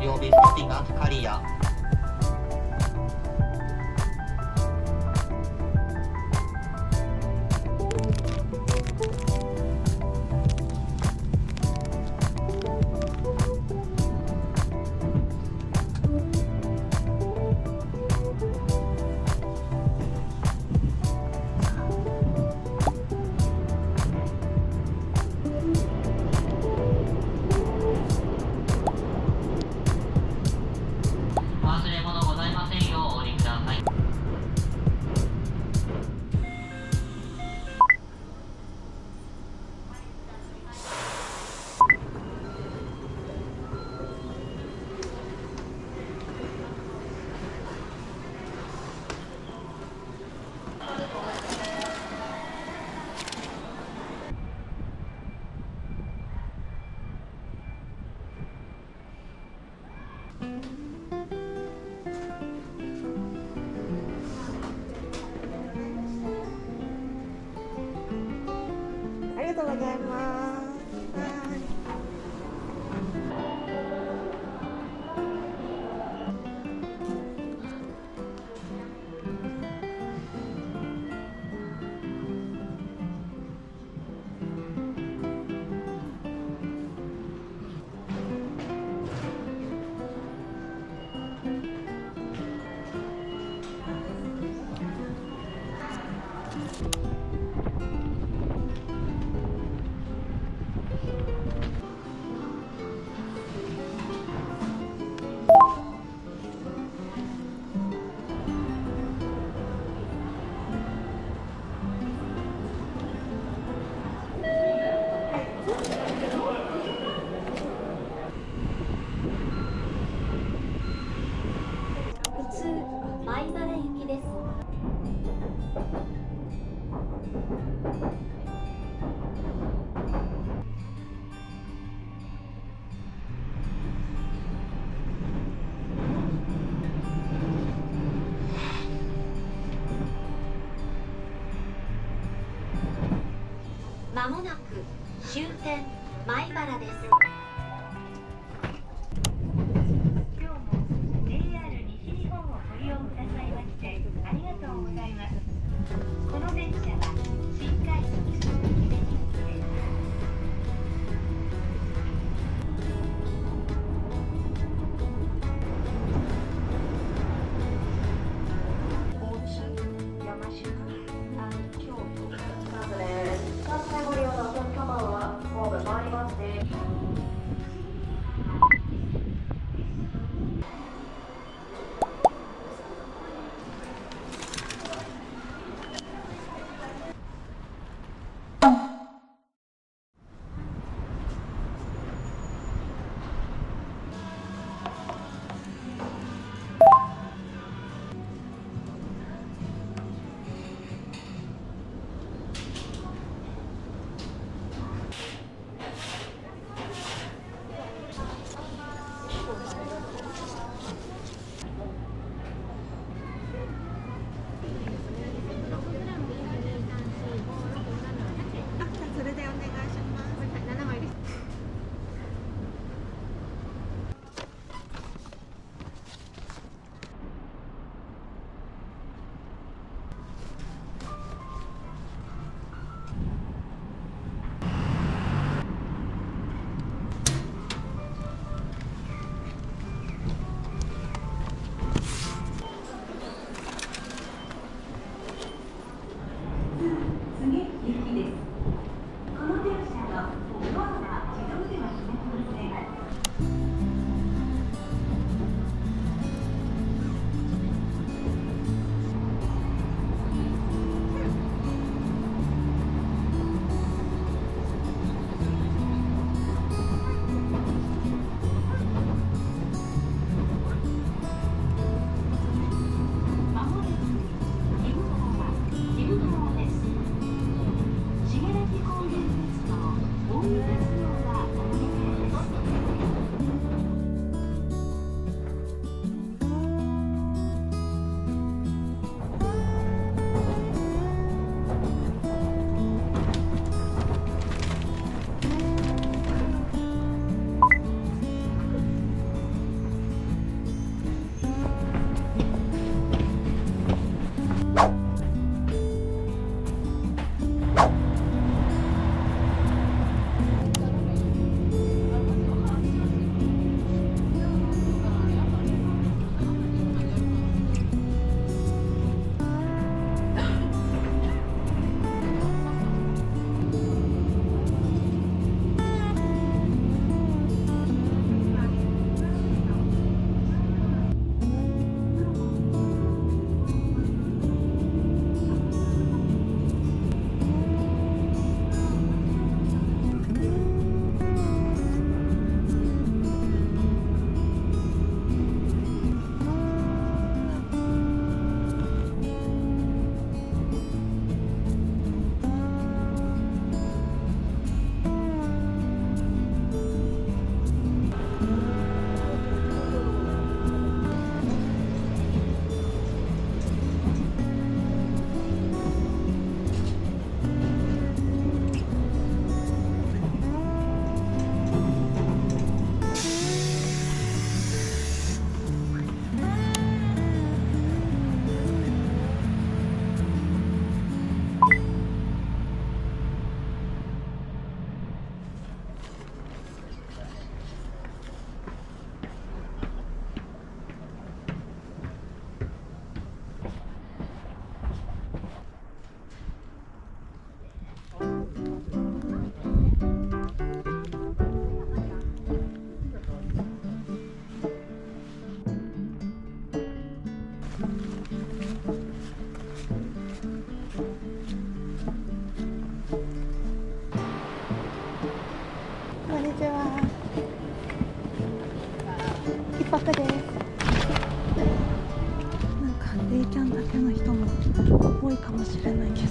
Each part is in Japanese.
両備スティガーカリア。お忘れ物ございませんようお降りください。ありがとうございます。普通米原行きです。まもなく終点米原です。今日も JR 西日本をご利用くださいましてありがとうございます。この電車は新快速姫路行きです。大津、山科、京都、スタートです。スタートでご利用のお客様は神戸回りますね。一泊です。なんかデイキャンだけの人も多いかもしれないけど。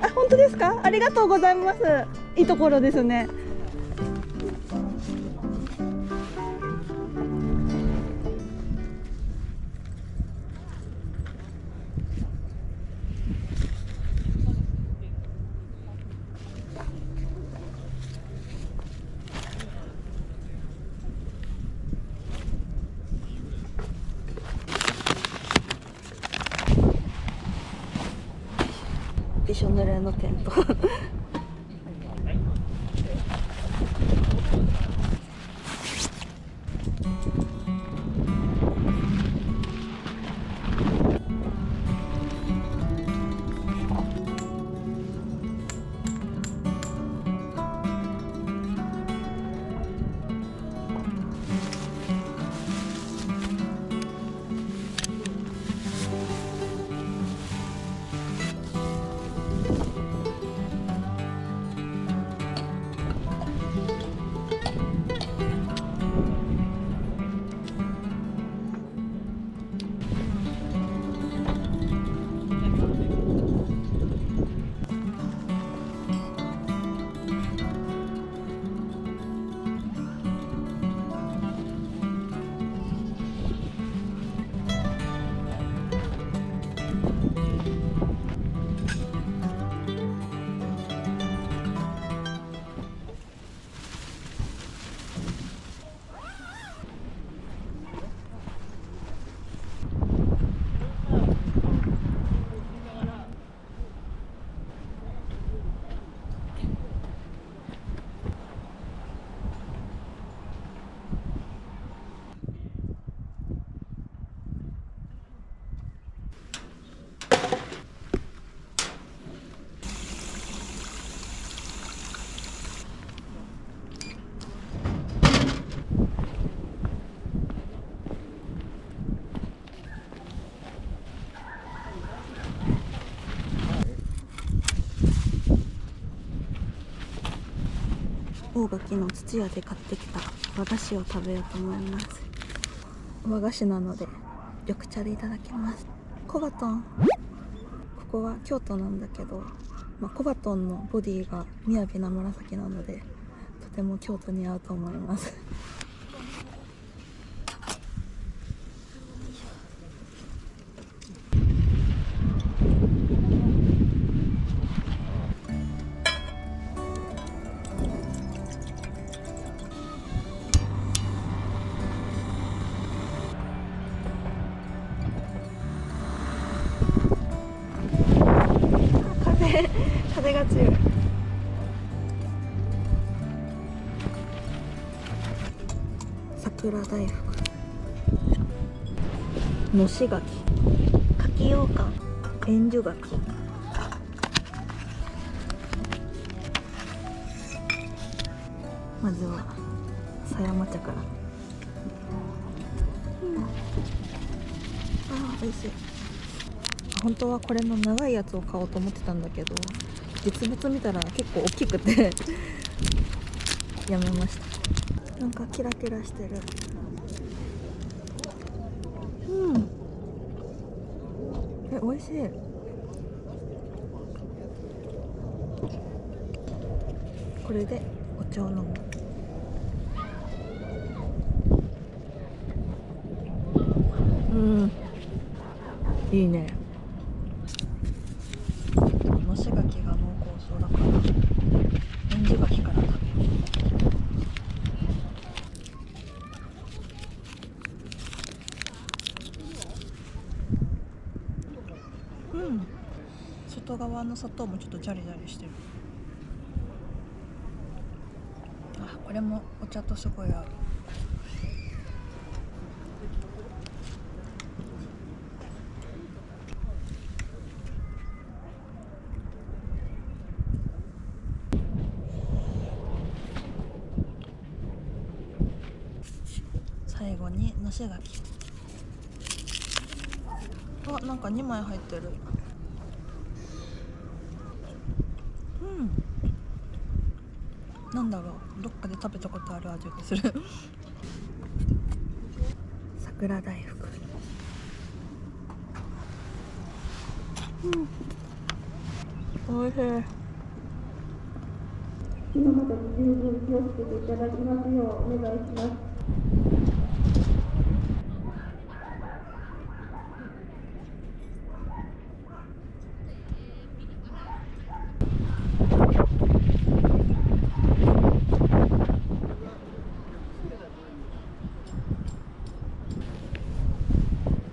あ、本当ですか？ありがとうございます。いいところですね。びしょ濡れのテント大垣の土屋で買ってきた和菓子を食べようと思います。和菓子なので緑茶でいただきます。コバトン、ここは京都なんだけど、コバトンのボディが雅な紫なのでとても京都に合うと思います。風が強い。桜大福、のし柿、柿羊羹、円珠柿。まずは狭山茶から。あ、美味しい。本当はこれの長いやつを買おうと思ってたんだけど、実物見たら結構大きくてやめました。なんかキラキラしてる。美味しい。これでお茶を飲む。いいね。のし柿が濃厚そうだから円珠柿から食べよう。外側の砂糖もちょっとジャリジャリしてる。あ、これもお茶とすごい合う。最後にのし柿。あ、なんか2枚入ってる。なんだろう、どっかで食べたことある味がする桜大福、おいしい。今までに十分気をつけていただきますようお願いします。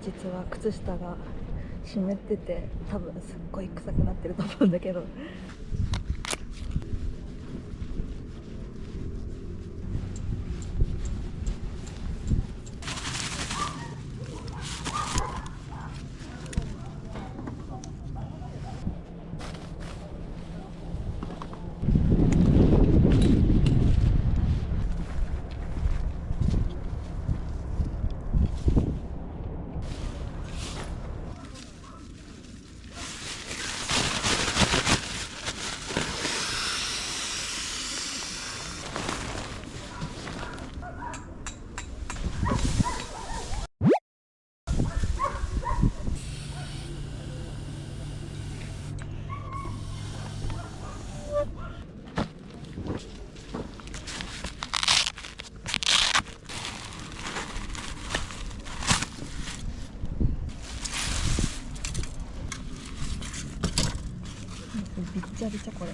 実は靴下が湿ってて多分すっごい臭くなってると思うんだけど、びっちゃびちゃこれ。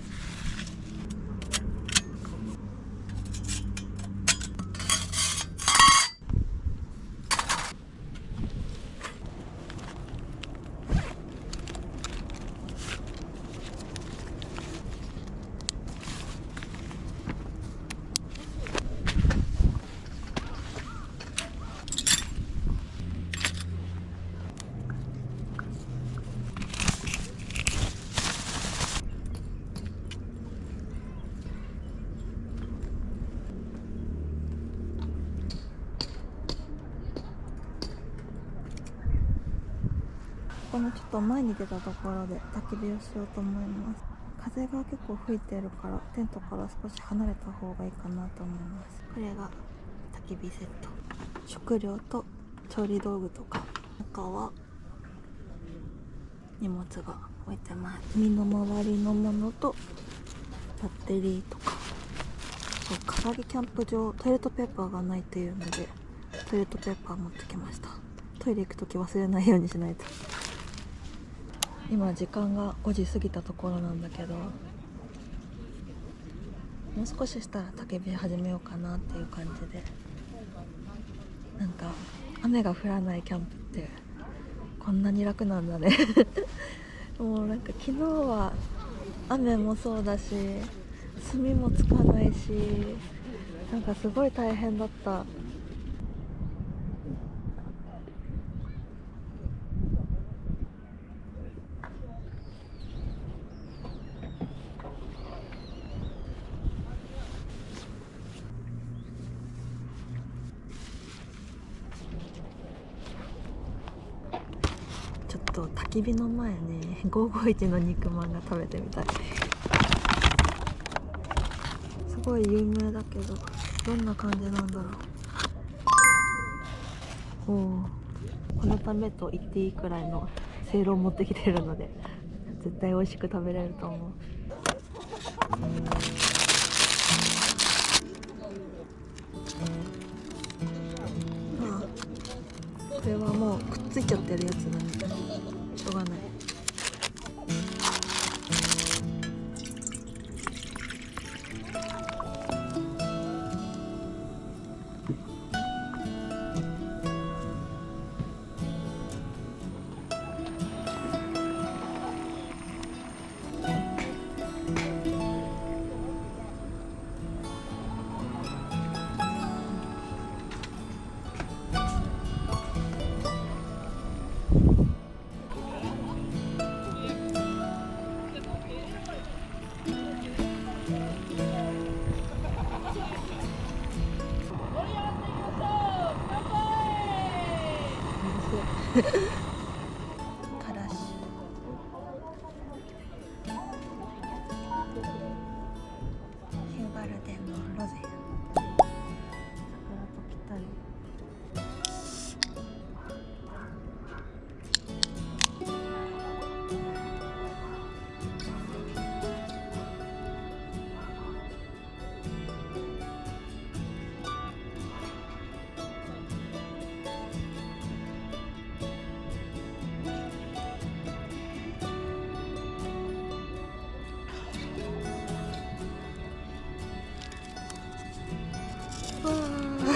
このちょっと前に出たところで焚き火をしようと思います。風が結構吹いてるからテントから少し離れた方がいいかなと思います。これが焚き火セット、食料と調理道具とか、中は荷物が置いてます。身の回りのものとバッテリーとか、そう、唐木キャンプ場トイレットペーパーがないというのでトイレットペーパー持ってきました。トイレ行くとき忘れないようにしないと。今時間が5時過ぎたところなんだけど、もう少ししたら焚き火始めようかなっていう感じで、なんか雨が降らないキャンプってこんなに楽なんだねもうなんか昨日は雨もそうだし炭もつかないし、なんかすごい大変だった。ちょっと焚き火の前に551の肉まんが食べてみたい。すごい有名だけどどんな感じなんだろう。このためと言っていいくらいのせいろを持ってきてるので絶対美味しく食べれると思う。これはもうくっついちゃってるやつなんでしょうがない。からしヒューバルデンのロゼ、桜とぴったり。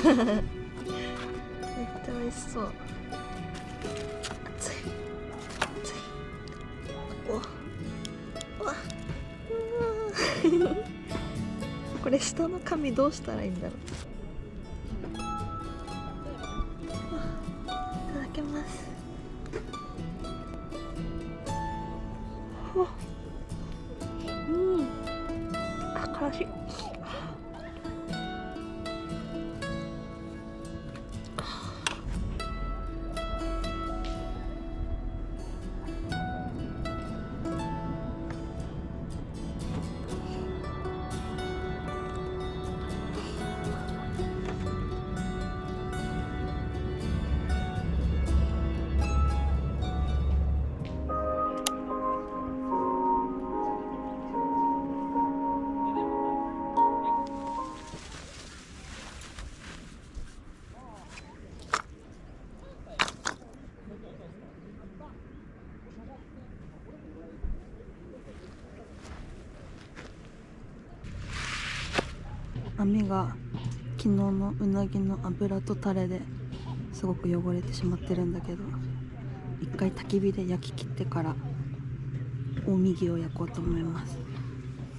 めっちゃ美味しそう。熱い熱い。おわこれ下の紙どうしたらいいんだろう。いただきます。あ、辛い。網が昨日のうなぎの油とタレですごく汚れてしまってるんだけど、一回焚き火で焼き切ってから近江牛を焼こうと思います。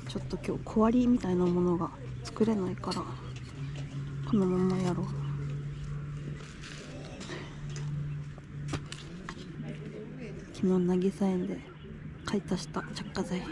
ちょっと今日小割りみたいなものが作れないからこのままやろう。昨日渚園で買い足した着火剤。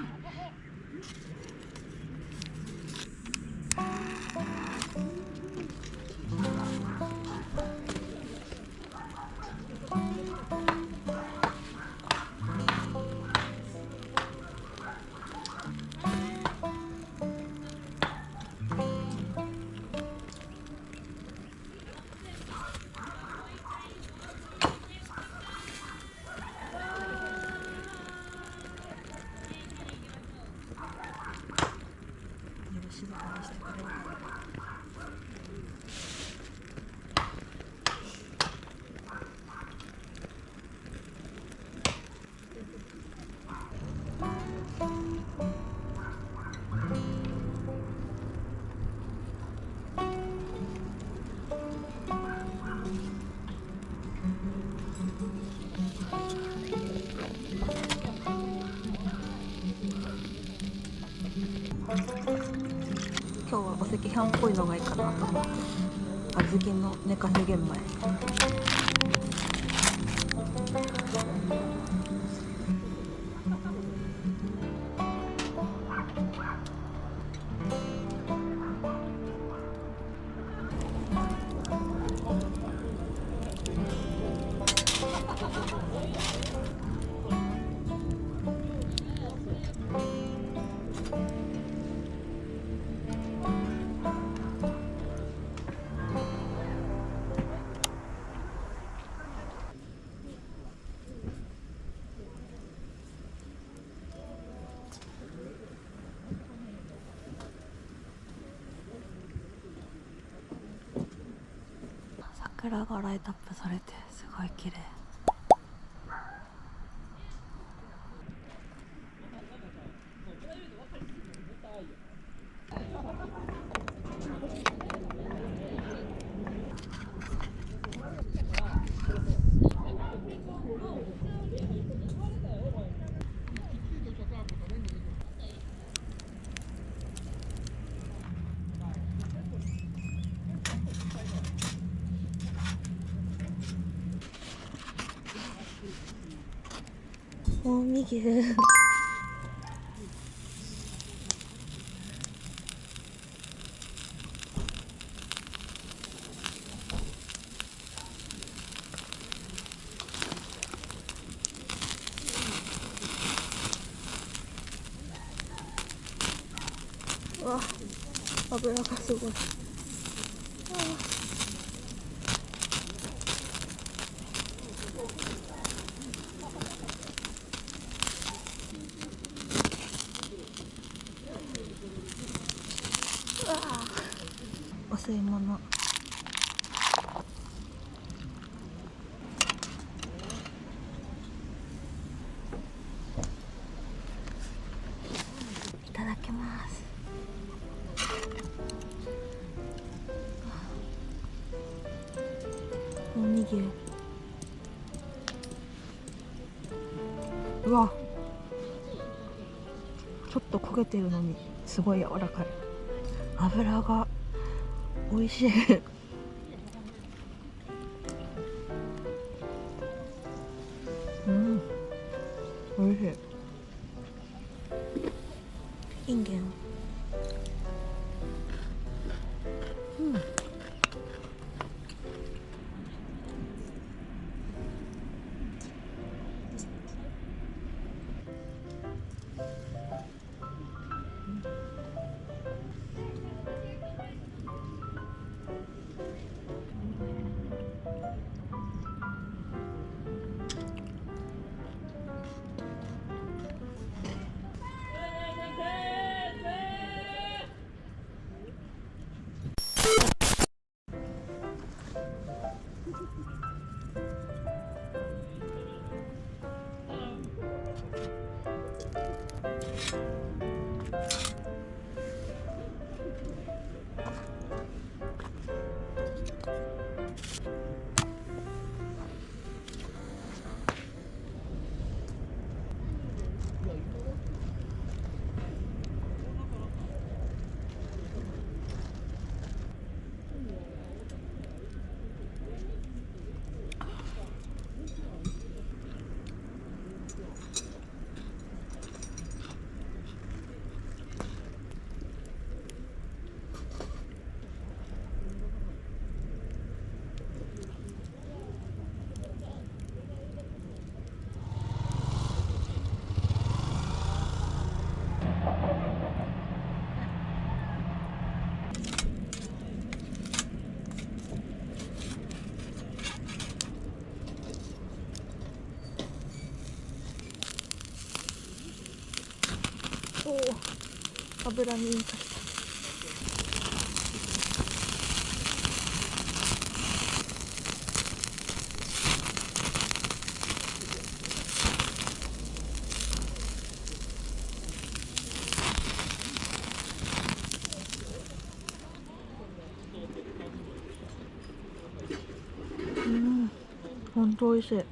今日はお赤飯っぽいのがいいかなと思って小豆の寝かし玄米。桜がライトアップされてすごい綺麗。近江牛うわ、油がすごい。お吸い物。いただきます。にぎり。うわ、ちょっと焦げてるのにすごい柔らかい。油が美味しい。うん、美味しい。インゲン。うん。おお、油に引火した。うん、ほんと美味しい。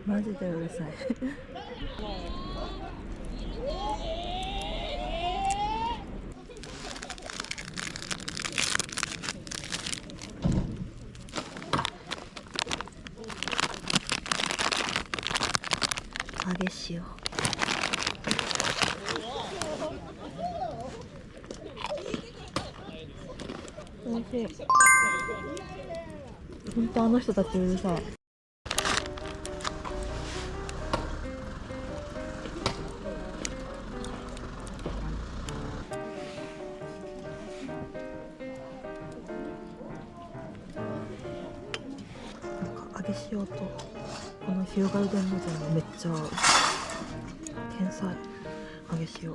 マジでうるさい。揚げ塩。しい。本当あの人たちうるさい。揚げ塩とこの日向うどんの膳がめっちゃ合う。天才。揚げ塩。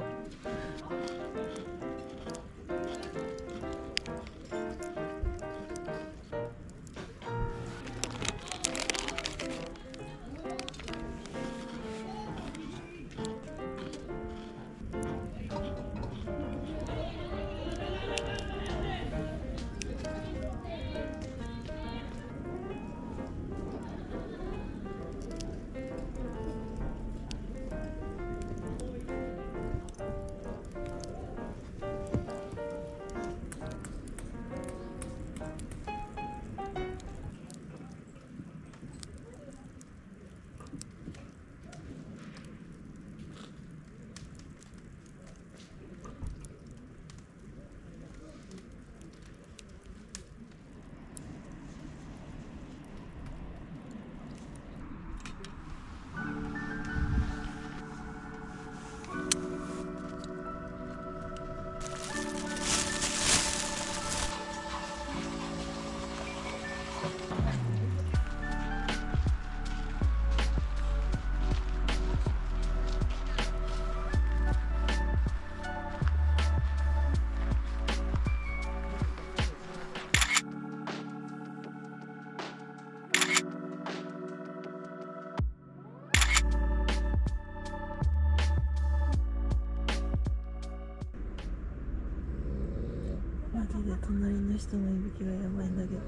マジで隣の人のいびきがやばいんだけど。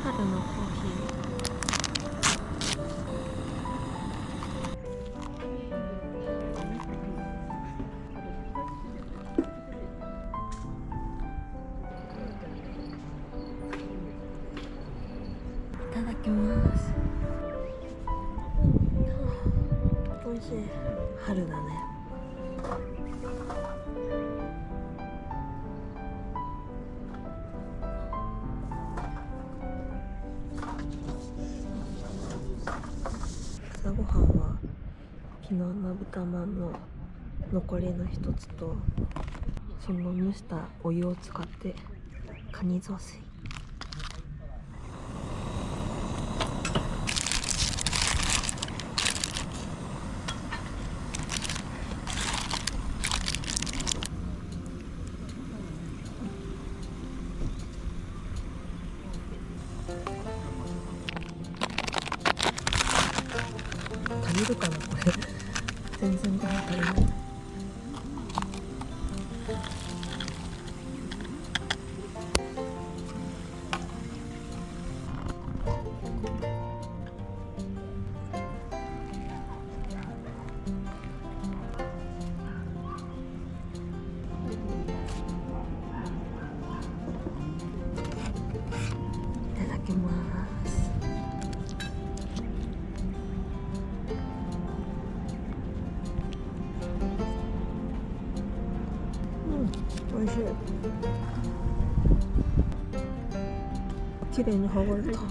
春のコーヒー。いただきます。美味しい。春だね。朝ごはんは昨日の豚まんの残りの一つと、その蒸したお湯を使ってカニ雑炊。足りるかなこれ。全然ご飯足りない。いただきます。美味しい。綺麗に剥がれた。こ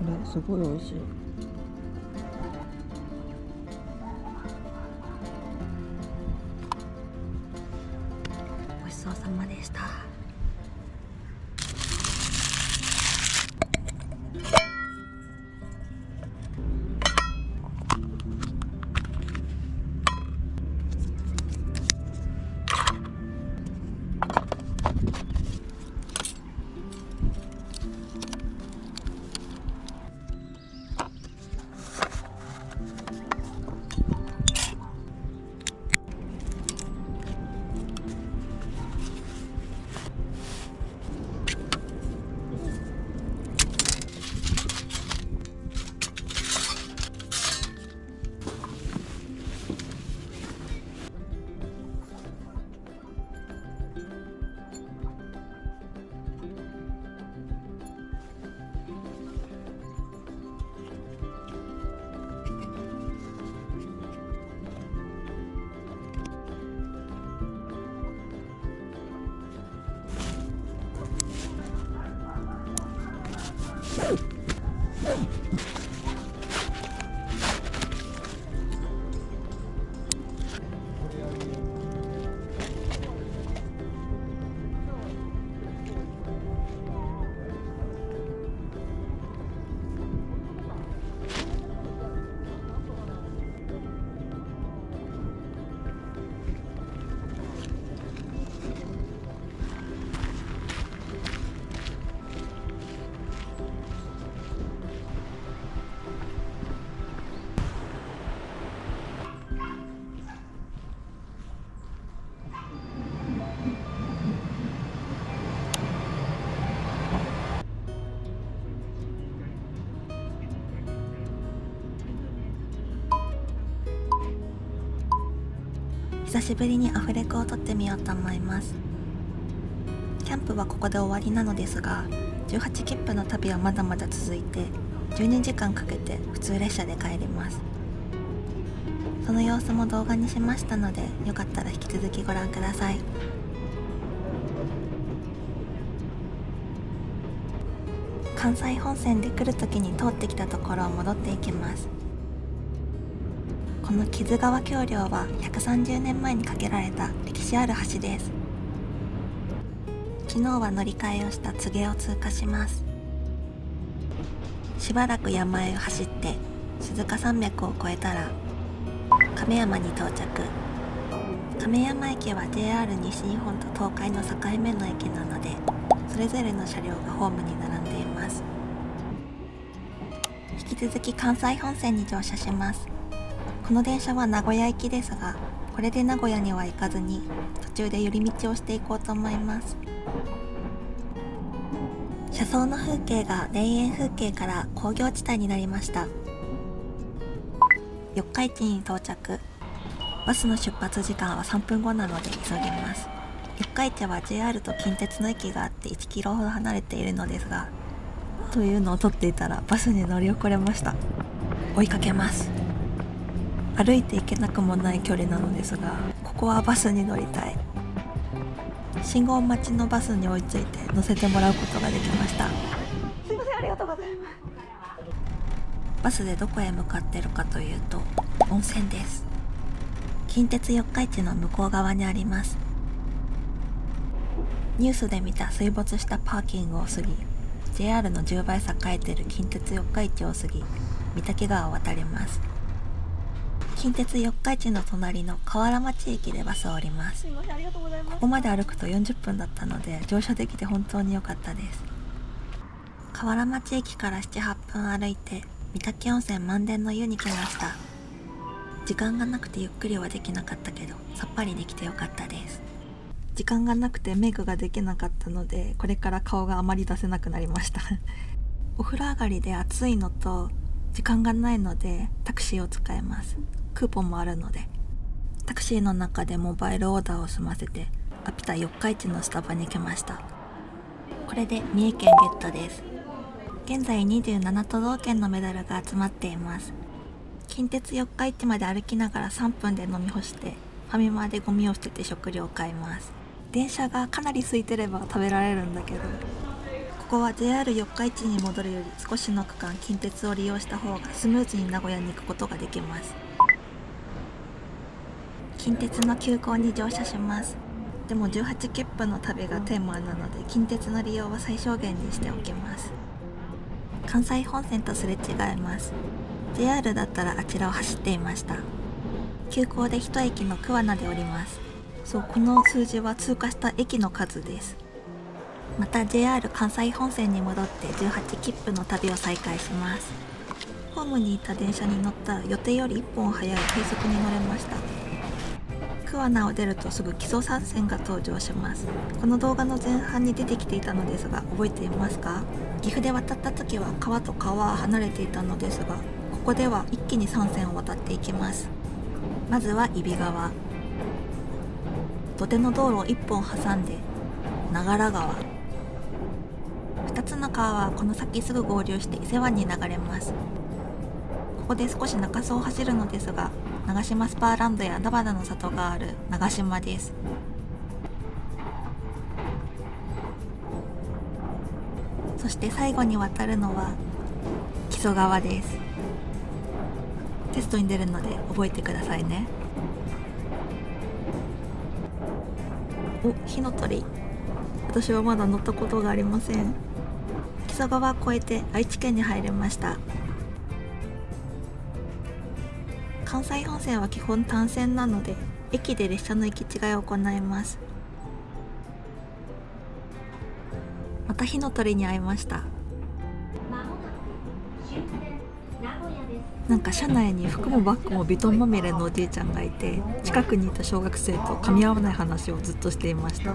れすごい美味しい。ごちそうさまでした。久しぶりにアフレコを撮ってみようと思います。キャンプはここで終わりなのですが、18切符の旅はまだまだ続いて12時間かけて普通列車で帰ります。その様子も動画にしましたので、よかったら引き続きご覧ください。関西本線で来る時に通ってきたところを戻っていきます。この木津川橋梁は130年前に架けられた歴史ある橋です。昨日は乗り換えをした柘植を通過します。しばらく山あいを走って鈴鹿山脈を越えたら亀山に到着。亀山駅は JR 西日本と東海の境目の駅なので、それぞれの車両がホームに並んでいます。引き続き関西本線に乗車します。この電車は名古屋行きですが、これで名古屋には行かずに途中で寄り道をしていこうと思います。車窓の風景が田園風景から工業地帯になりました。四日市に到着。バスの出発時間は3分後なので急ぎます。四日市は JR と近鉄の駅があって1キロほど離れているのですが、というのを撮っていたらバスに乗り遅れました。追いかけます。歩いて行けなくもない距離なのですが、ここはバスに乗りたい。信号待ちのバスに追いついて乗せてもらうことができました。すいません、ありがとうございます。バスでどこへ向かっているかというと、温泉です。近鉄四日市の向こう側にあります。ニュースで見た水没したパーキングを過ぎ、 JR の10倍栄えている近鉄四日市を過ぎ、御嶽川を渡ります。近鉄四日市の隣の河原町駅でバスを降ります。ここまで歩くと40分だったので、乗車できて本当に良かったです。河原町駅から 7,8 分歩いて御嶽温泉満殿の湯に来ました。時間がなくてゆっくりはできなかったけど、さっぱりできてよかったです。時間がなくてメイクができなかったので、これから顔があまり出せなくなりましたお風呂上がりで暑いのと時間がないのでタクシーを使います。クーポンもあるので。タクシーの中でモバイルオーダーを済ませてアピタ四日市のスタバに来ました。これで三重県ゲットです。現在27都道県のメダルが集まっています。近鉄四日市まで歩きながら3分で飲み干して、ファミマでゴミを捨てて食料を買います。電車がかなり空いてれば食べられるんだけど、ここは JR 四日市に戻るより少しの区間近鉄を利用した方がスムーズに名古屋に行くことができます。近鉄の急行に乗車します。でも18切符の旅がテーマなので、近鉄の利用は最小限にしておきます。関西本線とすれ違います。 JR だったらあちらを走っていました。急行で一駅の桑名で降ります。そう、この数字は通過した駅の数です。また JR 関西本線に戻って18切符の旅を再開します。ホームにいた電車に乗ったら予定より1本早い低速に乗れました。桑名を出るとすぐ木曽三線が登場します。この動画の前半に出てきていたのですが、覚えていますか？岐阜で渡った時は川と川は離れていたのですが、ここでは一気に3線を渡っていきます。まずは揖斐川、土手の道路を1本挟んで長良川、2つの川はこの先すぐ合流して伊勢湾に流れます。ここで少し中洲を走るのですが、長島スパーランドや菜花の里がある長島です。そして最後に渡るのは木曽川です。テストに出るので覚えてくださいね。お、火の鳥。私はまだ乗ったことがありません。木曽川を越えて愛知県に入りました。関西本線は基本単線なので、駅で列車の行き違いを行います。また火の鳥に会いました。まもなく終点名古屋です。なんか車内に服もバッグもビトンまみれのおじいちゃんがいて、近くにいた小学生と噛み合わない話をずっとしていました。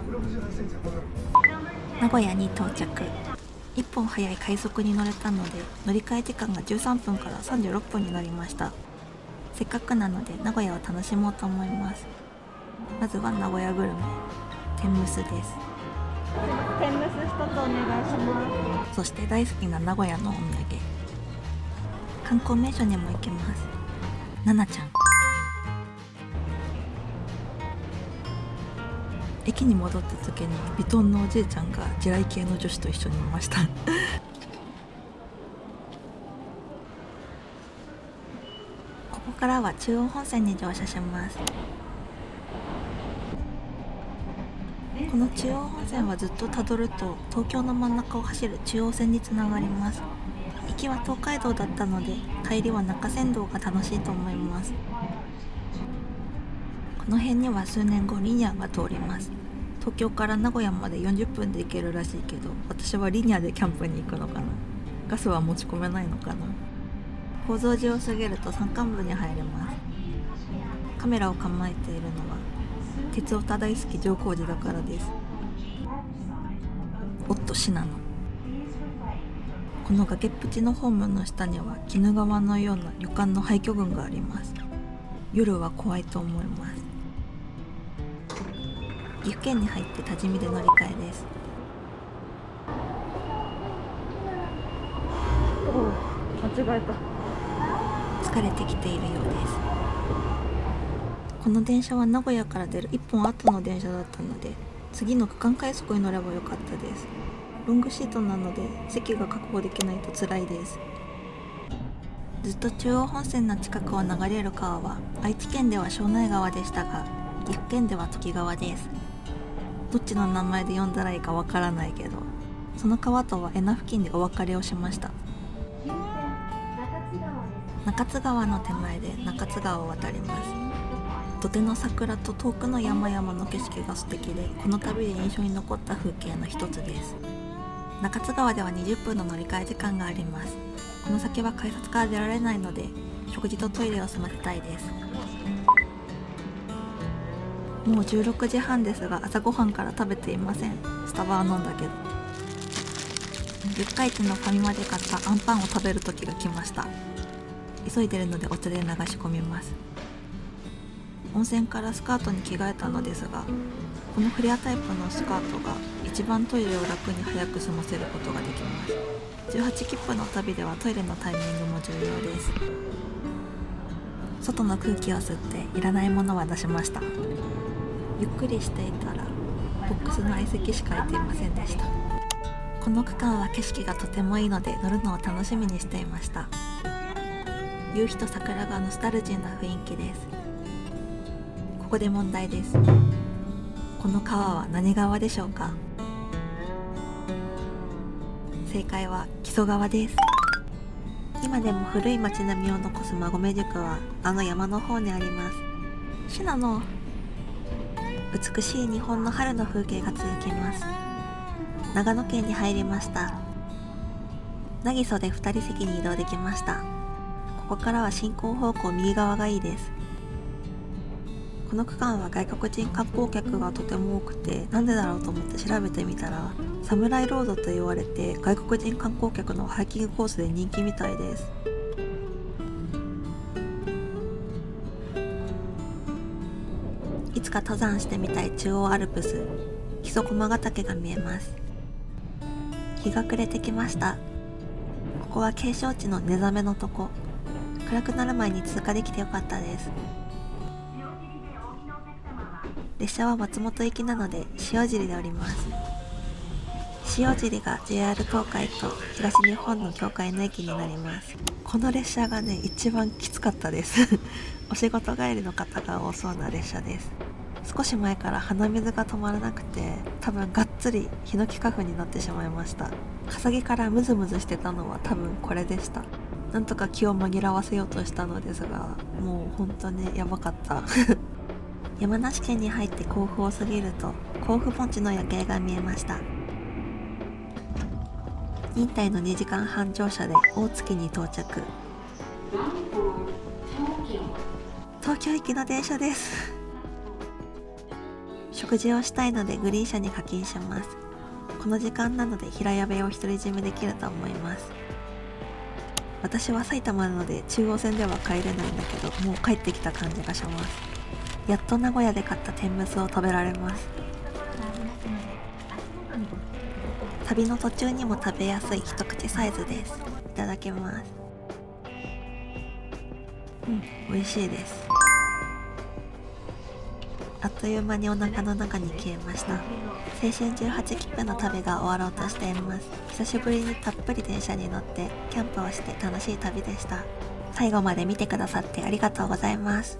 名古屋に到着。1本早い快速に乗れたので、乗り換え時間が13分から36分になりました。せっかくなので名古屋を楽しもうと思います。まずは名古屋グルメ、天むすです。天むす一つお願いします。そして大好きな名古屋のお土産、観光名所にも行けます。ななちゃん。駅に戻った時にビトンのおじいちゃんが地雷系の女子と一緒にいましたここからは中央本線に乗車します。この中央本線はずっとたどると東京の真ん中を走る中央線につながります。行きは東海道だったので帰りは中山道が楽しいと思います。この辺には数年後リニアが通ります。東京から名古屋まで40分で行けるらしいけど、私はリニアでキャンプに行くのかな。ガスは持ち込めないのかな。高蔵寺を過ぎると山間部に入れます。カメラを構えているのは鉄オタ大好き乗光寺だからです。おっと信濃。この崖っぷちのホームの下には鬼怒川のような旅館の廃墟群があります。夜は怖いと思います。岐阜県に入って多治見で乗り換えです。間違えた。疲れてきているようです。この電車は名古屋から出る1本後の電車だったので、次の区間快速に乗ればよかったです。ロングシートなので席が確保できないと辛いです。ずっと中央本線の近くを流れる川は愛知県では庄内川でしたが、岐阜県では土岐川です。どっちの名前で呼んだらいいかわからないけど、その川とは恵那付近でお別れをしました。中津川の手前で中津川を渡ります。土手の桜と遠くの山々の景色が素敵で、この旅で印象に残った風景の一つです。中津川では20分の乗り換え時間があります。この先は改札から出られないので、食事とトイレを済ませたいです。もう16時半ですが、朝ごはんから食べていません。スタバは飲んだけど。四日市のファミマで買ったアンパンを食べる時が来ました。急いでるのでお茶で流し込みます。温泉からスカートに着替えたのですが、このフレアタイプのスカートが一番トイレを楽に早く済ませることができます。18切符の旅ではトイレのタイミングも重要です。外の空気を吸っていらないものは出しました。ゆっくりしていたらボックスの相席しか空いていませんでした。この区間は景色がとてもいいので乗るのを楽しみにしていました。夕日と桜がノスタルジーな雰囲気です。ここで問題です。この川は何川でしょうか？正解は木曽川です。今でも古い町並みを残す馬込宿はあの山の方にあります。信濃。美しい日本の春の風景が続きます。長野県に入りました。渚磯で2人席に移動できました。ここからは進行方向右側がいいです。この区間は外国人観光客がとても多くて、なんでだろうと思って調べてみたら、サムライロードと言われて外国人観光客のハイキングコースで人気みたいです。いつか登山してみたい中央アルプス、木曽駒ヶ岳が見えます。日が暮れてきました。ここは景勝地の寝覚めのとこ。暗くなる前に通過できてよかったです。列車は松本行きなので塩尻で降ります。塩尻が JR 東海と東日本の境界の駅になります。この列車がね一番きつかったですお仕事帰りの方が多そうな列車です。少し前から鼻水が止まらなくて、多分がっつりヒノキ花粉になってしまいました。笠木からムズムズしてたのは多分これでした。なんとか気を紛らわせようとしたのですが、もう本当にやばかった山梨県に入って甲府を過ぎると甲府盆地の夜景が見えました。忍耐の2時間半乗車で大月に到着。東京行きの電車です。食事をしたいのでグリーン車に課金します。この時間なので平屋部屋を独り占めできると思います。私は埼玉なので中央線では帰れないんだけど、もう帰ってきた感じがします。やっと名古屋で買った天むすを食べられます。旅の途中にも食べやすい一口サイズです。いただきます。美味しいです。あっという間にお腹の中に消えました。青春18切符の旅が終わろうとしています。久しぶりにたっぷり電車に乗ってキャンプをして楽しい旅でした。最後まで見てくださってありがとうございます。